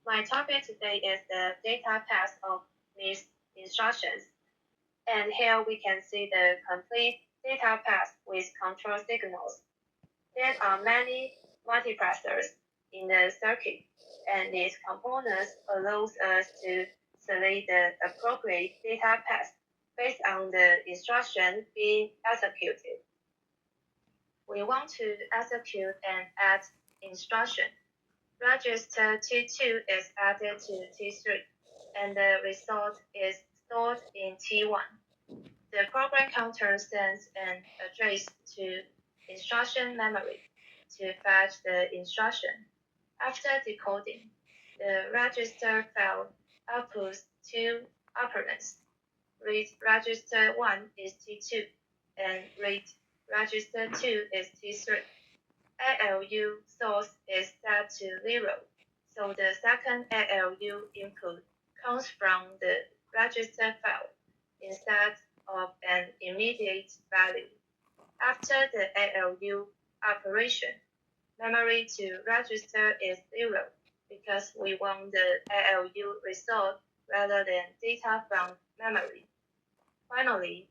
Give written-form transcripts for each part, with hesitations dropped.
My topic today is the data path of these instructions. And here we can see the complete data path with control signals. There are many multiplexers in the circuit, and these components allows us to select the appropriate data path based on the instruction being executed. We want to execute an add instruction. Register T2 is added to T3, and the result is stored in T1. The program counter sends an address to instruction memory to fetch the instruction. After decoding, the register file outputs two operands. Read register 1 is T2, and read register 2 is T3. ALU source is set to 0, so the second ALU input comes from the register file instead of an immediate value. After the ALU operation, memory to register is 0 because we want the ALU result rather than data from memory. Finally,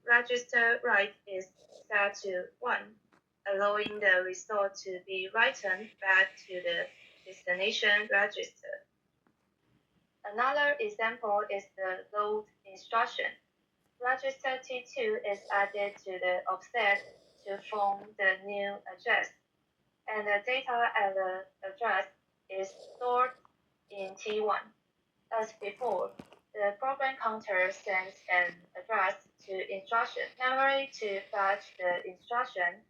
register write is set to 1, allowing the result to be written back to the destination register. Another example is the load instruction. Register T2 is added to the offset to form the new address, and the data at the address is stored in T1. As before, the program counter sends an address to instruction memory to fetch the instruction.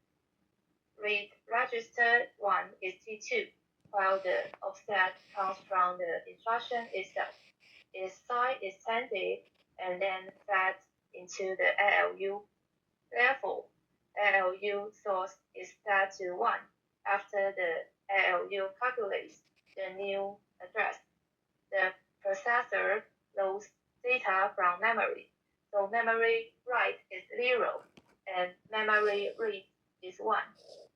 Read register 1 is T2, while the offset comes from the instruction itself. Its size is extended and then fed into the ALU. Therefore, ALU source is set to 1 after the ALU calculates the new address. The processor loads data from memory, so memory write is 0 and memory read is 1.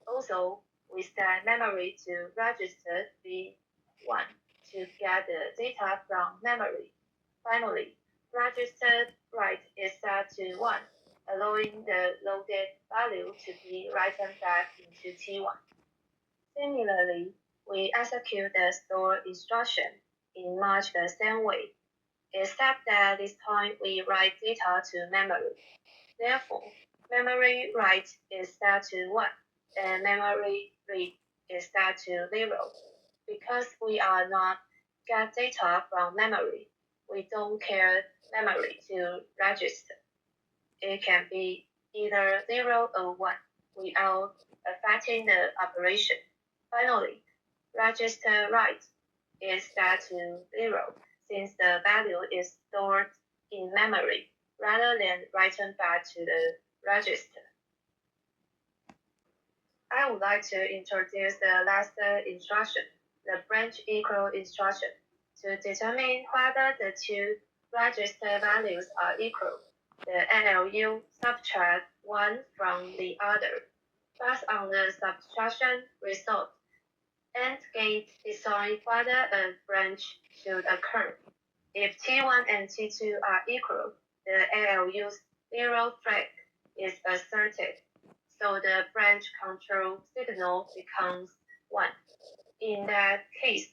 Also, we set memory to register B1 to get the data from memory. Finally, register write is set to 1, allowing the loaded value to be written back into T1. Similarly, we execute the store instruction in much the same way, except that this time we write data to memory. Therefore, memory write is set to 1, and memory read is set to 0. Because we are not get data from memory, we don't care memory to register. It can be either 0 or 1 without affecting the operation. Finally, register write is set to 0 since the value is stored in memory rather than written back to the register. I would like to introduce the last instruction, the branch equal instruction, to determine whether the two register values are equal. The ALU subtract one from the other. Based on the subtraction result, AND gate decide whether a branch should occur. If T1 and T2 are equal, the ALU's 0 flag is asserted, so the branch control signal becomes 1. In that case,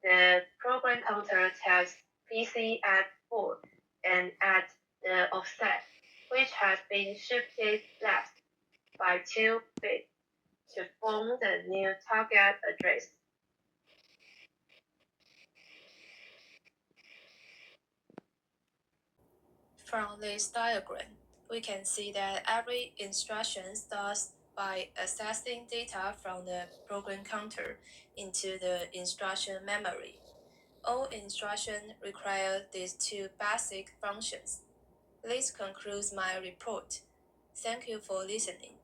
the program counter tells PC at 4 and at the offset, which has been shifted left by 2 bits to form the new target address. From this diagram, we can see that every instruction starts by accessing data from the program counter into the instruction memory. All instructions require these two basic functions. This concludes my report. Thank you for listening.